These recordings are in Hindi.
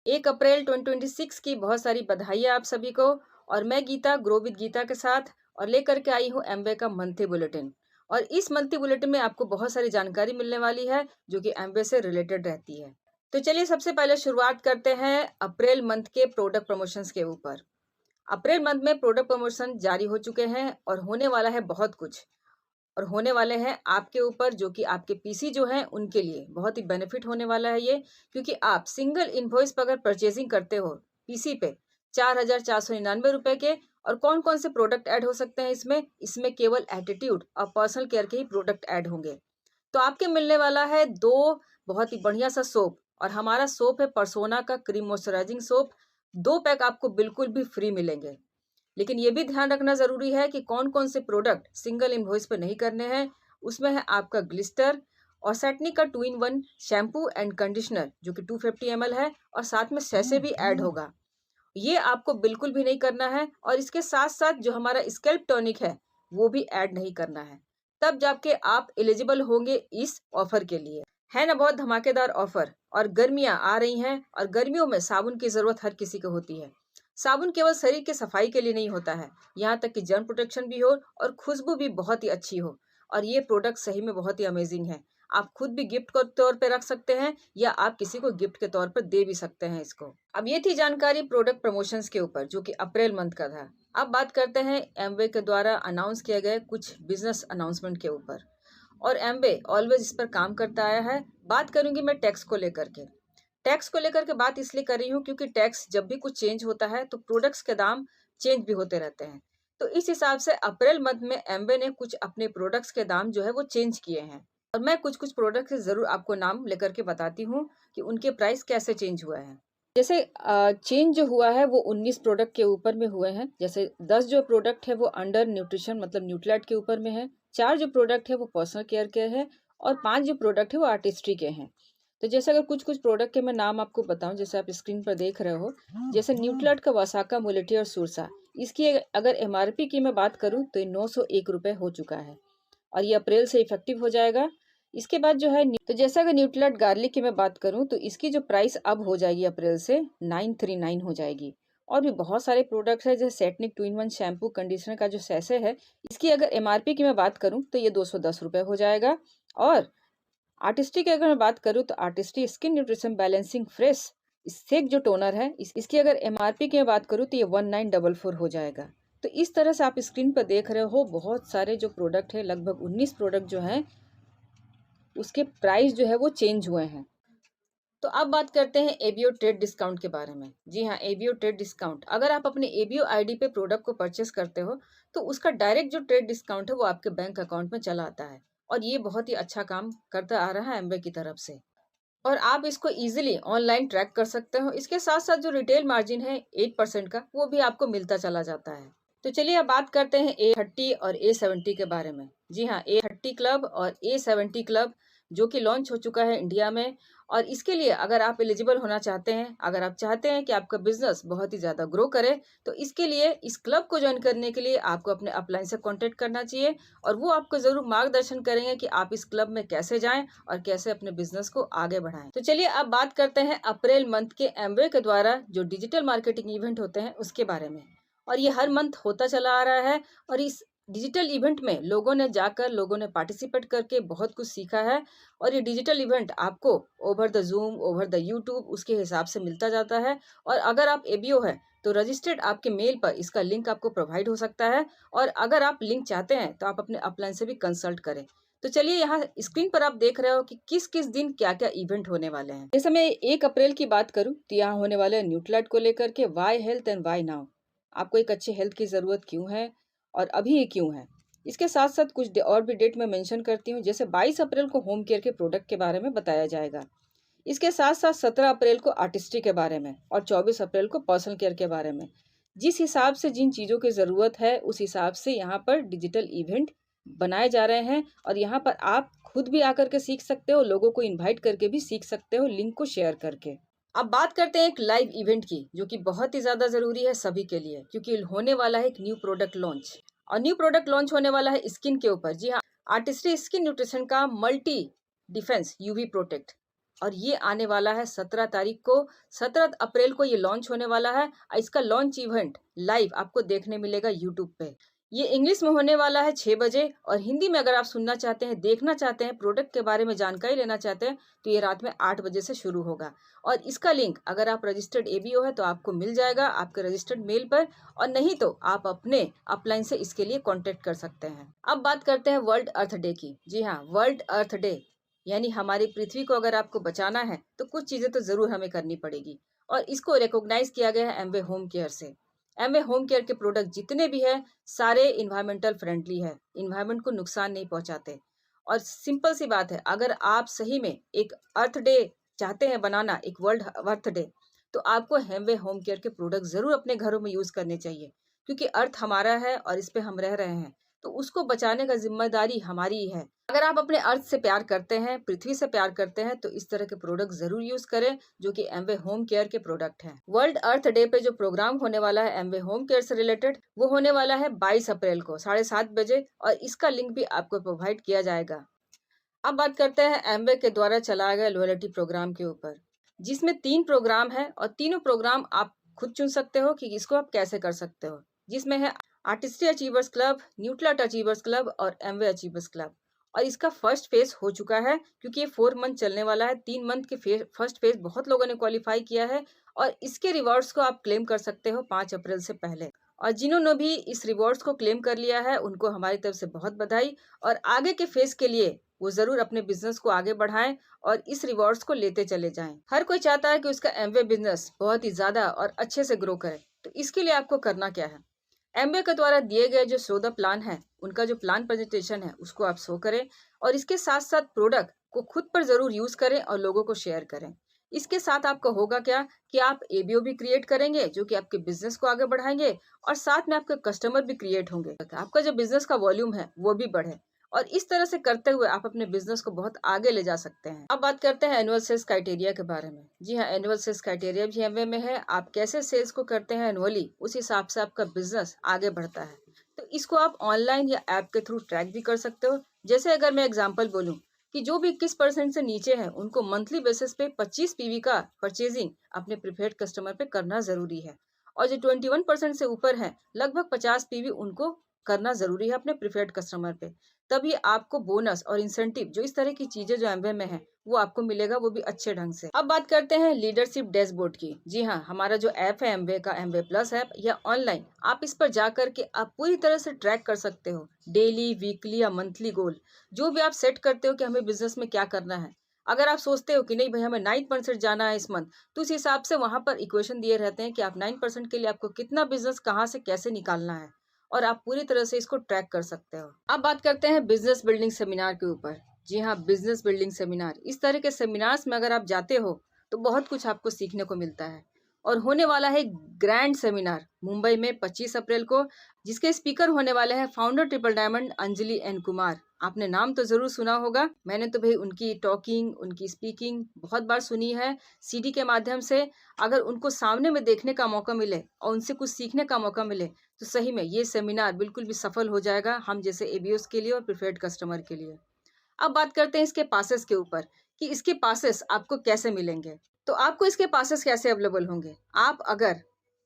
1 अप्रैल 2026 की बहुत सारी बधाइयाँ आप सभी को। और मैं गीता ग्रो विद गीता के साथ और लेकर के आई हूँ एमवे का मंथली बुलेटिन। और इस मंथली बुलेटिन में आपको बहुत सारी जानकारी मिलने वाली है जो कि एमवे से रिलेटेड रहती है। तो चलिए सबसे पहले शुरुआत करते हैं अप्रैल मंथ के प्रोडक्ट प्रमोशंस के ऊपर। अप्रैल मंथ में प्रोडक्ट प्रमोशन जारी हो चुके हैं और होने वाला है बहुत कुछ। और होने वाले हैं आपके ऊपर, जो कि आपके पीसी जो हैं उनके लिए बहुत ही बेनिफिट होने वाला है ये। क्योंकि आप सिंगल इनवॉइस पर अगर परचेजिंग करते हो पीसी पे 4,499 रुपए के, और कौन कौन से प्रोडक्ट ऐड हो सकते हैं इसमें केवल एटीट्यूड और पर्सनल केयर के ही प्रोडक्ट ऐड होंगे। तो आपके मिलने वाला है दो बहुत ही बढ़िया सा सोप, और हमारा सोप है परसोना का क्रीम मॉइस्चराइजिंग सोप। 2 पैक आपको बिल्कुल भी फ्री मिलेंगे। लेकिन ये भी ध्यान रखना जरूरी है कि कौन कौन से प्रोडक्ट सिंगल इनवॉइस पे नहीं करने हैं। उसमें है आपका ग्लिस्टर और सेटनी का 2 in 1 शैम्पू एंड कंडीशनर जो कि 250 ml है, और साथ में सैसे भी ऐड होगा। ये आपको बिल्कुल भी नहीं करना है। और इसके साथ साथ जो हमारा स्कैल्प टॉनिक है वो भी ऐड नहीं करना है। तब जाके आप एलिजिबल होंगे इस ऑफर के लिए। है ना बहुत धमाकेदार ऑफर। और गर्मियां आ रही हैं और गर्मियों में साबुन की जरूरत हर किसी को होती है। साबुन केवल शरीर की सफाई के लिए नहीं होता है, यहाँ तक कि जर्म प्रोटेक्शन भी हो और खुशबू भी बहुत ही अच्छी हो। और ये प्रोडक्ट सही में बहुत ही अमेजिंग है। आप खुद भी गिफ्ट के तौर पे रख सकते हैं या आप किसी को गिफ्ट के तौर पर दे भी सकते हैं इसको। अब ये थी जानकारी प्रोडक्ट प्रमोशंस के ऊपर जो कि अप्रैल मंथ का था। अब बात करते हैं एमवे के द्वारा अनाउंस किए गए कुछ बिजनेस अनाउंसमेंट के ऊपर। और एमवे ऑलवेज इस पर काम करता आया है। बात करूंगी मैं टैक्स को लेकर के। टैक्स को लेकर के बात इसलिए कर रही हूँ क्योंकि टैक्स जब भी कुछ चेंज होता है तो प्रोडक्ट्स के दाम चेंज भी होते रहते हैं। तो इस हिसाब से अप्रैल मंथ में एमवे ने कुछ अपने प्रोडक्ट्स के दाम जो है वो चेंज किए हैं। और मैं कुछ कुछ प्रोडक्ट से जरूर आपको नाम लेकर के बताती हूँ कि उनके प्राइस कैसे चेंज हुआ है। जैसे चेंज जो हुआ है वो 19 प्रोडक्ट के ऊपर में हुए हैं। जैसे 10 जो प्रोडक्ट है वो अंडर न्यूट्रिशन मतलब न्यूट्रिलाइट के ऊपर में है, 4 जो प्रोडक्ट है वो पर्सनल केयर के है, और 5 जो प्रोडक्ट है वो आर्टिस्ट्री के हैं। तो जैसे अगर कुछ कुछ प्रोडक्ट के मैं नाम आपको बताऊं, जैसे आप स्क्रीन पर देख रहे हो, जैसे न्यूट्रिलाइट का वसाका मुलेटी और सुरसा, इसकी अगर एमआरपी की मैं बात करूं तो ये 901 रुपये हो चुका है और ये अप्रैल से इफेक्टिव हो जाएगा। इसके बाद जो है तो जैसा अगर न्यूट्रिलाइट गार्लिक की मैं बात करूं तो इसकी जो प्राइस अब हो जाएगी अप्रैल से 939 हो जाएगी। और भी बहुत सारे प्रोडक्ट्स है जैसे सेटनिक 2 in 1 शैम्पू कंडीशनर का जो सैसे है, इसकी अगर एमआरपी की मैं बात करूं तो ये 210 रुपये हो जाएगा। और आर्टिस्टी की अगर मैं बात करूं तो आर्टिस्टी स्किन न्यूट्रिशन बैलेंसिंग फ्रेश सेक जो टोनर है इसकी अगर एमआरपी की मैं बात करूं तो ये 1944 हो जाएगा। तो इस तरह से आप स्क्रीन पर देख रहे हो बहुत सारे जो प्रोडक्ट है, लगभग 19 प्रोडक्ट जो हैं उसके प्राइस जो है वो चेंज हुए हैं। तो अब बात करते हैं एबीओ ट्रेड डिस्काउंट के बारे में। जी हाँ, एबीओ ट्रेड डिस्काउंट, अगर आप अपने एबीओ आईडी पे प्रोडक्ट को परचेस करते हो तो उसका डायरेक्ट जो ट्रेड डिस्काउंट है वो आपके बैंक अकाउंट में चला आता है। और ये बहुत ही अच्छा काम करता आ रहा है एमवे की तरफ से। और आप इसको इजीली ऑनलाइन ट्रैक कर सकते हो। इसके साथ साथ जो रिटेल मार्जिन है 8% का वो भी आपको मिलता चला जाता है। तो चलिए अब बात करते हैं A30 और A70 के बारे में। जी हाँ, A30 क्लब और A70 क्लब जो कि लॉन्च हो चुका है इंडिया में। और इसके लिए अगर आप एलिजिबल होना चाहते हैं, अगर आप चाहते हैं कि आपका बिजनेस बहुत ही ज़्यादा ग्रो करे, तो इसके लिए इस क्लब को ज्वाइन करने के लिए आपको अपने अपलाइन से कॉन्टेक्ट करना चाहिए। और वो आपको ज़रूर मार्गदर्शन करेंगे कि आप इस क्लब में कैसे जाएं और कैसे अपने बिजनेस को आगे बढ़ाएं। तो चलिए अब बात करते हैं अप्रैल मंथ के एमवे के द्वारा जो डिजिटल मार्केटिंग इवेंट होते हैं उसके बारे में। और ये हर मंथ होता चला आ रहा है। और इस डिजिटल इवेंट में लोगों ने पार्टिसिपेट करके बहुत कुछ सीखा है। और ये डिजिटल इवेंट आपको over the zoom, over the YouTube उसके हिसाब से मिलता जाता है। और अगर आप एबीओ है तो रजिस्टर्ड आपके मेल पर इसका लिंक आपको प्रोवाइड हो सकता है। और अगर आप लिंक चाहते हैं तो आप अपने अपलाइन से भी कंसल्ट करें। तो चलिए यहाँ स्क्रीन पर आप देख रहे हो कि किस किस दिन क्या क्या इवेंट होने वाले हैं। जैसे मैं 1 अप्रैल की बात करूं तो यहाँ होने वाले न्यूट्रिलाइट को लेकर के why health and why now, आपको एक अच्छी हेल्थ की ज़रूरत क्यों है और अभी ये क्यों है। इसके साथ साथ कुछ और भी डेट मैं मेंशन करती हूँ। जैसे 22 अप्रैल को होम केयर के प्रोडक्ट के बारे में बताया जाएगा। इसके साथ साथ 17 अप्रैल को आर्टिस्ट्री के बारे में और 24 अप्रैल को पर्सनल केयर के बारे में। जिस हिसाब से जिन चीज़ों की ज़रूरत है उस हिसाब से यहाँ पर डिजिटल इवेंट बनाए जा रहे हैं। और यहाँ पर आप खुद भी आकर के सीख सकते हो, लोगों को इन्वाइट करके भी सीख सकते हो, लिंक को शेयर करके। अब बात करते हैं एक लाइव इवेंट की जो कि बहुत ही ज़्यादा ज़रूरी है सभी के लिए, क्योंकि होने वाला है एक न्यू प्रोडक्ट लॉन्च। और न्यू प्रोडक्ट लॉन्च होने वाला है स्किन के ऊपर। जी हाँ, आर्टिस्ट्री स्किन न्यूट्रिशन का मल्टी डिफेंस यूवी प्रोटेक्ट। और ये आने वाला है 17 तारीख को। 17 अप्रैल को ये लॉन्च होने वाला है। इसका लॉन्च इवेंट लाइव आपको देखने मिलेगा यूट्यूब पे। ये इंग्लिश में होने वाला है 6 बजे, और हिंदी में अगर आप सुनना चाहते हैं, देखना चाहते हैं, प्रोडक्ट के बारे में जानकारी लेना चाहते हैं, तो ये रात में 8 बजे से शुरू होगा। और इसका लिंक अगर आप रजिस्टर्ड एबीओ है तो आपको मिल जाएगा आपके रजिस्टर्ड मेल पर, और नहीं तो आप अपने अपलाइन से इसके लिए कॉन्टेक्ट कर सकते हैं। अब बात करते हैं वर्ल्ड अर्थ डे की। जी हाँ, वर्ल्ड अर्थ डे यानी हमारी पृथ्वी को अगर आपको बचाना है तो कुछ चीजें तो जरूर हमें करनी पड़ेगी, और इसको रिकॉग्नाइज किया गया है एमवे होम केयर से। एमवे होम केयर के प्रोडक्ट जितने भी है सारे इन्वायरमेंटल फ्रेंडली है, इन्वायरमेंट को नुकसान नहीं पहुंचाते। और सिंपल सी बात है, अगर आप सही में एक अर्थ डे चाहते हैं बनाना, एक वर्ल्ड अर्थ डे, तो आपको एमवे होम केयर के प्रोडक्ट जरूर अपने घरों में यूज करने चाहिए, क्योंकि अर्थ हमारा है और इस पे हम रह रहे हैं, तो उसको बचाने का जिम्मेदारी हमारी ही है। अगर आप अपने अर्थ से प्यार करते हैं, पृथ्वी से प्यार करते हैं, तो इस तरह के प्रोडक्ट जरूर यूज करें जो कि एमवे होम केयर के प्रोडक्ट हैं। वर्ल्ड अर्थ डे पे जो प्रोग्राम होने वाला है एमवे होम केयर से रिलेटेड, वो होने वाला है 22 अप्रैल को 7:30 बजे, और इसका लिंक भी आपको प्रोवाइड किया जाएगा। अब बात करते हैं एमवे के द्वारा चलाया गया लॉयल्टी प्रोग्राम के ऊपर, जिसमें 3 प्रोग्राम है, और तीनों प्रोग्राम आप खुद चुन सकते हो कि इसको आप कैसे कर सकते हो। जिसमें है Artistry achievers club, Nutrilite achievers club और एमवे अचीवर्स क्लब। और इसका फर्स्ट फेज हो चुका है, क्योंकि ये 4 मंथ चलने वाला है। 3 मंथ के फर्स्ट फेज बहुत लोगों ने क्वालिफाई किया है, और इसके रिवॉर्ड्स को आप क्लेम कर सकते हो 5 अप्रैल से पहले। और जिन्होंने भी इस रिवॉर्ड्स को क्लेम कर लिया है उनको हमारी तरफ से बहुत बधाई, और आगे के फेज के लिए वो जरूर अपने बिजनेस को आगे बढ़ाएं और इस रिवॉर्ड्स को लेते चले जाएं। हर कोई चाहता है कि उसका एमवे बिजनेस बहुत ही ज्यादा और अच्छे से ग्रो करे, तो इसके लिए आपको करना क्या है, एमवे के द्वारा दिए गए जो शो द प्लान है, उनका जो प्लान प्रेजेंटेशन है उसको आप शो करें, और इसके साथ साथ प्रोडक्ट को खुद पर जरूर यूज करें और लोगों को शेयर करें। इसके साथ आपका होगा क्या कि आप एबीओ भी क्रिएट करेंगे जो कि आपके बिजनेस को आगे बढ़ाएंगे, और साथ में आपके कस्टमर भी क्रिएट होंगे, आपका जो बिजनेस का वॉल्यूम है वो भी बढ़े, और इस तरह से करते हुए आप अपने बिजनेस को बहुत आगे ले जा सकते हैं। अब बात करते हैं एनुअल सेल्स क्राइटेरिया के बारे में। जी हाँ, एनुअल सेल्स क्राइटेरिया भी एमवे में है। आप कैसे सेल्स को करते हैं एनुअली, उस हिसाब से आपका बिजनेस आगे बढ़ता है। तो इसको आप ऑनलाइन या ऐप के थ्रू ट्रैक भी कर सकते हो। जैसे अगर मैं एग्जाम्पल बोलूँ कि जो भी 21% से नीचे है उनको मंथली बेसिस पे 25 पीवी का परचेजिंग अपने प्रीफर्ड कस्टमर पे करना जरूरी है, और जो 21% से ऊपर है लगभग 50 पीवी उनको करना जरूरी है अपने प्रीफर्ड कस्टमर पे। तभी आपको बोनस और इंसेंटिव जो इस तरह की चीजें जो एमवे में है वो आपको मिलेगा, वो भी अच्छे ढंग से। अब बात करते हैं लीडरशिप डैशबोर्ड की। जी हाँ, हमारा जो ऐप है एमवे का, एमवे प्लस ऐप या ऑनलाइन, आप इस पर जाकर के आप पूरी तरह से ट्रैक कर सकते हो डेली, वीकली या मंथली गोल, जो भी आप सेट करते हो कि हमें बिजनेस में क्या करना है। अगर आप सोचते हो कि नहीं भाई हमें 9% जाना है इस मंथ, तो उस हिसाब से वहां पर इक्वेशन दिए रहते हैं कि आप 9% के लिए आपको कितना बिजनेस कहाँ से कैसे निकालना है, और आप पूरी तरह से इसको ट्रैक कर सकते हो। अब बात करते हैं बिजनेस बिल्डिंग सेमिनार के ऊपर। जी हाँ, बिजनेस बिल्डिंग सेमिनार, इस तरह के सेमिनार्स में अगर आप जाते हो तो बहुत कुछ आपको सीखने को मिलता है। और होने वाला है ग्रैंड सेमिनार मुंबई में 25 अप्रैल को, जिसके स्पीकर होने वाले हैं founder triple diamond Anjali N Kumar. आपने नाम तो जरूर सुना होगा, मैंने तो भाई उनकी टॉकिंग, उनकी स्पीकिंग बहुत बार सुनी है सीडी के माध्यम से। अगर उनको सामने में देखने का मौका मिले और उनसे कुछ सीखने का मौका मिले, तो सही में ये सेमिनार बिल्कुल भी सफल हो जाएगा हम जैसे एबीओस के लिए और प्रीफर्ड कस्टमर के लिए। अब बात करते हैं इसके पासेस के ऊपर कि इसके पासेस आपको कैसे मिलेंगे। तो आपको इसके पासेस कैसे अवेलेबल होंगे, आप अगर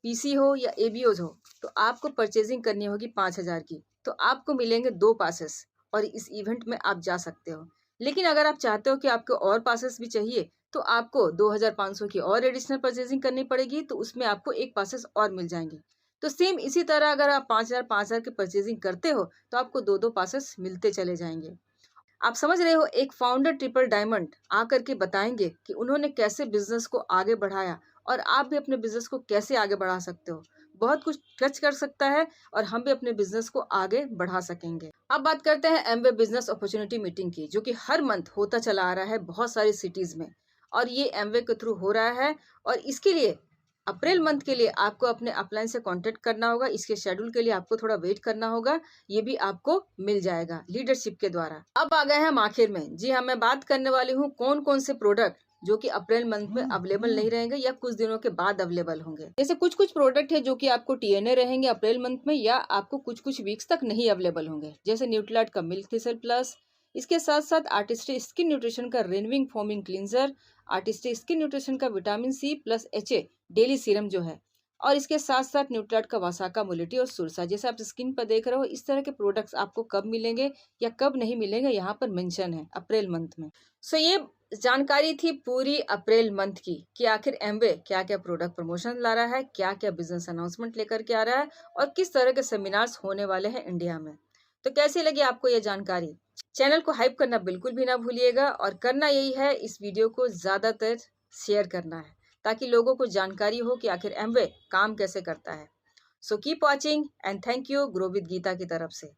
पीसी हो या एबीओज हो तो आपको परचेजिंग करनी होगी 5,000 की, तो आपको मिलेंगे 2 पासेस, और इस इवेंट में आप जा सकते हो। लेकिन अगर आप चाहते हो कि आपको और पासेस भी चाहिए, तो आपको 2,500 की और एडिशनल परचेजिंग करनी पड़ेगी, तो उसमें आपको 1 पासेस और मिल जाएंगे। तो सेम इसी तरह अगर आप 5,000 की परचेजिंग करते हो तो आपको 2-2 पासेस मिलते चले जाएंगे। आप समझ रहे हो, एक फाउंडर ट्रिपल डायमंड आकर के बताएंगे कि उन्होंने कैसे बिजनेस को आगे बढ़ाया, और आप भी अपने बिजनेस को कैसे आगे बढ़ा सकते हो। बहुत कुछ टच कर सकता है और हम भी अपने बिजनेस को आगे बढ़ा सकेंगे। अब बात करते हैं एमवे बिजनेस अपॉर्चुनिटी मीटिंग की, जो कि हर मंथ होता चला आ रहा है बहुत सारी सिटीज में, और ये एमवे के थ्रू हो रहा है। और इसके लिए अप्रैल मंथ के लिए आपको अपने अपलाइन से कांटेक्ट करना होगा, इसके शेड्यूल के लिए आपको थोड़ा वेट करना होगा, ये भी आपको मिल जाएगा लीडरशिप के द्वारा। अब आ गए हम आखिर में। जी हाँ, मैं बात करने वाली हूँ कौन कौन से प्रोडक्ट जो कि अप्रैल मंथ में अवेलेबल नहीं रहेंगे या कुछ दिनों के बाद अवेलेबल होंगे। जैसे कुछ कुछ प्रोडक्ट है जो कि आपको टीएनए रहेंगे अप्रैल मंथ में, या आपको कुछ कुछ वीक्स तक नहीं अवेलेबल होंगे। जैसे न्यूट्रिलाइट का मिल्क थिसल प्लस, इसके साथ साथ आर्टिस्ट्री स्किन न्यूट्रिशन का renewing foaming cleanser, artistic skin nutrition का vitamin C plus HA daily serum जो है, और इसके साथ साथ न्यूट्राट का वासाका मोलिटी और सुरसा, जैसे आप स्किन पर देख रहे हो इस तरह के प्रोडक्ट्स आपको कब मिलेंगे या कब नहीं मिलेंगे, यहाँ पर मेंशन है अप्रैल मंथ में। सो ये जानकारी थी पूरी अप्रैल मंथ की कि आखिर एमवे क्या क्या प्रोडक्ट प्रमोशन ला रहा है, क्या क्या बिजनेस अनाउंसमेंट लेकर के आ रहा है और किस तरह के सेमिनार्स होने वाले हैं इंडिया में। तो कैसी लगी आपको ये जानकारी? चैनल को हाइप करना बिल्कुल भी ना भूलिएगा, और करना यही है, इस वीडियो को ज़्यादातर शेयर करना है ताकि लोगों को जानकारी हो कि आखिर एमवे काम कैसे करता है। So keep watching and thank you grow with Geeta की तरफ से।